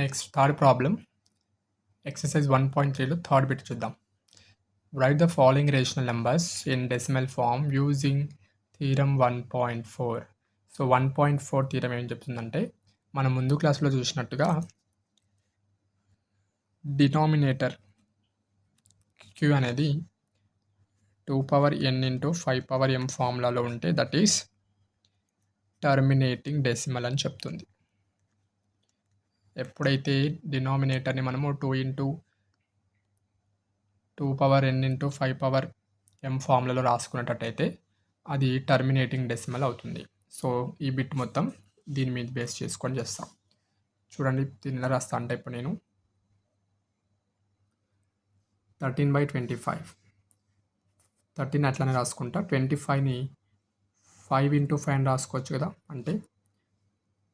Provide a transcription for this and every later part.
Next third problem exercise 1.3లో third bit చూద్దాం. Write the following rational numbers in decimal form using theorem 1.4. So 1.4 theorem ఏం చెప్తుందంటే మనం ముందు క్లాస్లో చూసినట్టుగా డినామినేటర్ క్యూ అనేది 2n ఇంటూ 5m ఫార్ములాలో ఉంటే దట్ ఈస్ టర్మినేటింగ్ డెసిమల్ అని చెప్తుంది. ఎప్పుడైతే డినామినేటర్ని మనము 2 ఇంటూ 2n ఇంటూ 5m ఫార్ములాలో రాసుకున్నట్టయితే అది టర్మినేటింగ్ డెసిమల్ అవుతుంది. సో ఈ బిట్ మొత్తం దీని మీద బేస్ చేసుకొని చేస్తాం. చూడండి దీన్ని ఎలా రాస్తా అంటే ఇప్పుడు నేను 13/25 13 అట్లానే రాసుకుంటా. 25ని 5 ఇంటూ 5 అని రాసుకోవచ్చు కదా, అంటే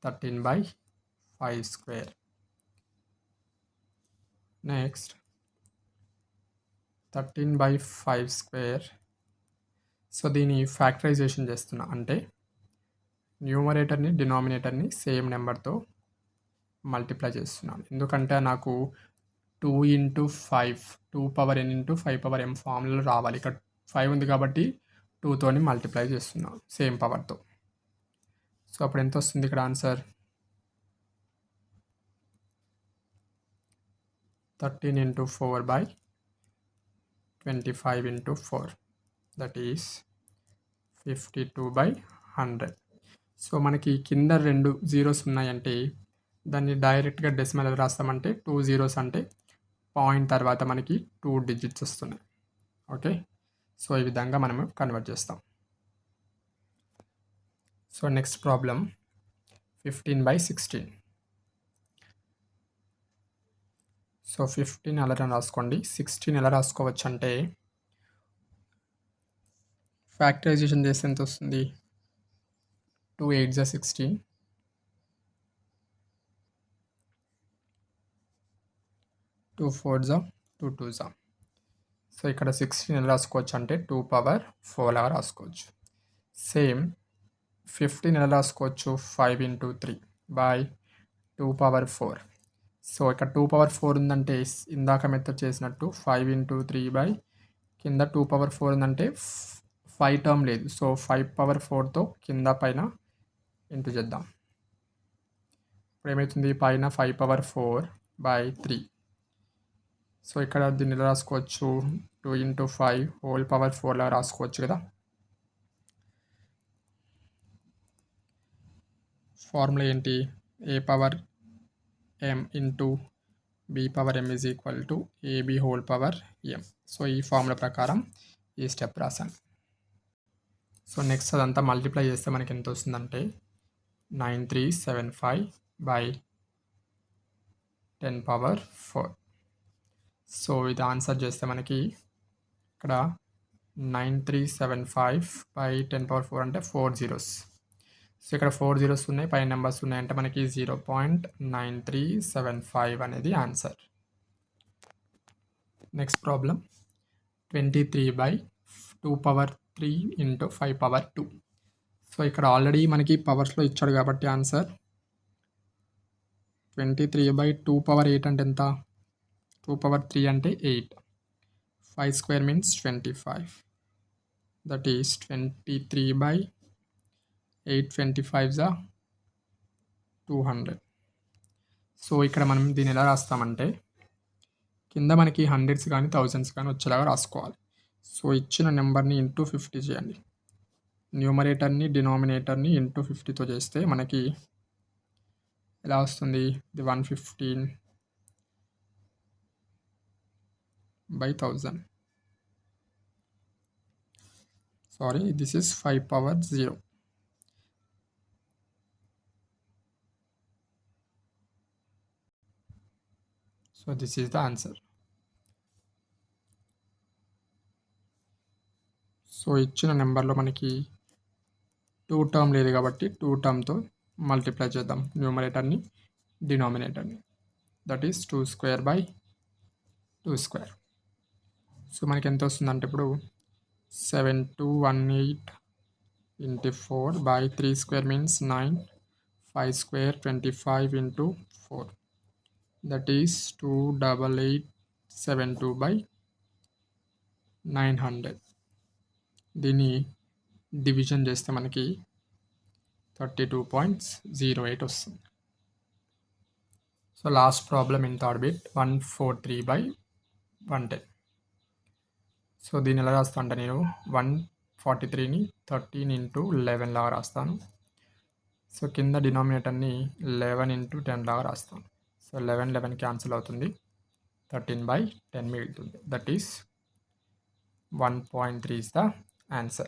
13/5 స్క్వేర్. Next 13/5 square. సో దీని ఫ్యాక్టరైజేషన్ చేస్తున్నా, అంటే న్యూమరేటర్ని డినామినేటర్ని సేమ్ నెంబర్తో మల్టిప్లై చేస్తున్నాను. ఎందుకంటే నాకు 2 ఇంటూ 5 2n ఇంటూ 5m ఫార్ములాలో రావాలి. ఇక్కడ 5 ఉంది కాబట్టి 2తోని మల్టిప్లై చేస్తున్నాను సేమ్ పవర్తో. సో అప్పుడు ఎంత వస్తుంది ఇక్కడ answer? 13 into 4/25 into 4 that is 52/100. So మనకి కింద 2 జీరోస్ ఉన్నాయంటే దాన్ని డైరెక్ట్గా డెసిమల్ ఎలా రాస్తామంటే 2 జీరోస్ అంటే పాయింట్ తర్వాత మనకి 2 డిజిట్స్ వస్తున్నాయి. ఓకే, సో ఈ విధంగా మనము కన్వర్ట్ చేస్తాం. So next problem 15/16. సో 15 ఎలా రాసుకోండి. 16 ఎలా రాసుకోవచ్చు అంటే ఫ్యాక్టరైజేషన్ చేస్తే ఎంత వస్తుంది? 2 8 జా 16, 2 4 జా 2 2 జా. సో ఇక్కడ 16 ఎలా రాసుకోవచ్చు అంటే 2^4 లాగా రాసుకోవచ్చు. సేమ్ 15 ఎలా రాసుకోవచ్చు? 5 ఇంటూ 3/2^4. సో ఇక్కడ 2^4 ఉందంటే ఇందాక మెథడ్ చేసినట్టు 5 ఇంటూ 3 కింద 2^4 ఉందంటే 5 టర్మ్ లేదు. సో 5^4తో కింద పైన ఇంటూ చేద్దాం. ఇప్పుడు ఏమవుతుంది? పైన 5^4/3. సో ఇక్కడ దీన్ని ఎలా రాసుకోవచ్చు? 2 ఇంటూ 5 హోల్ పవర్ 4 లాగా రాసుకోవచ్చు కదా. ఫార్ములా ఏంటి? a/m into b/m is equal to ab whole power m. So ఈ ఫార్ములా ప్రకారం ఈ స్టెప్ రాశాను. సో నెక్స్ట్ అదంతా మల్టిప్లై చేస్తే మనకి ఎంత వస్తుందంటే 9375/10^4. సో ఇది ఆన్సర్ చేస్తే మనకి ఇక్కడ 9375/10^4 అంటే 4 జీరోస్. సో ఇక్కడ 4 జీరోస్ ఉన్నాయి, పైన నెంబర్స్ ఉన్నాయంటే మనకి 0.9375 అనేది answer. Next problem 23/2^3 into 5^2. So ఇక్కడ ఆల్రెడీ మనకి పవర్స్లో ఇచ్చాడు కాబట్టి ఆన్సర్ 23/2^8 అంటే ఎంత? 2^3 అంటే 8. 5 square means 25. That is 23/8 25 200. So ఇక్కడ మనం దీన్ని ఎలా రాస్తామంటే కింద మనకి హండ్రెడ్స్ కానీ థౌజండ్స్ కానీ వచ్చేలాగా రాసుకోవాలి. సో ఇచ్చిన నెంబర్ని ఇంటూ 50 చేయండి. న్యూమరేటర్ని డినామినేటర్ని ఇంటూ 50తో చేస్తే మనకి ఎలా వస్తుంది? ఇది 115/1000. Sorry, this is 5^0. So this is the answer. So ఇచ్చిన నెంబర్లో మనకి 2 టర్మ్ లేదు కాబట్టి 2 టర్మ్తో మల్టిప్లై చేద్దాం న్యూమరేటర్ని డినామినేటర్ని. That is 2^2/2. సో మనకి ఎంత వస్తుందంటే ఇప్పుడు 7218 into 4/3 square means 9. 5 square 25 into 4 that is 28872 by 900. దీన్ని డివిజన్ చేస్తే మనకి 32.08 వస్తుంది. So last problem in third bit 143 by 110. So దీన్ని ఎలా రాస్తా అంటే నేను 143ని 13 ఇంటూ 11 లాగా రాస్తాను. సో కింద డినామినేటర్ని 11 ఇంటూ 10 లాగా రాస్తాను. సో 11 క్యాన్సిల్ అవుతుంది, 13/10 మిగులుతుంది. That is 1.3 is the answer.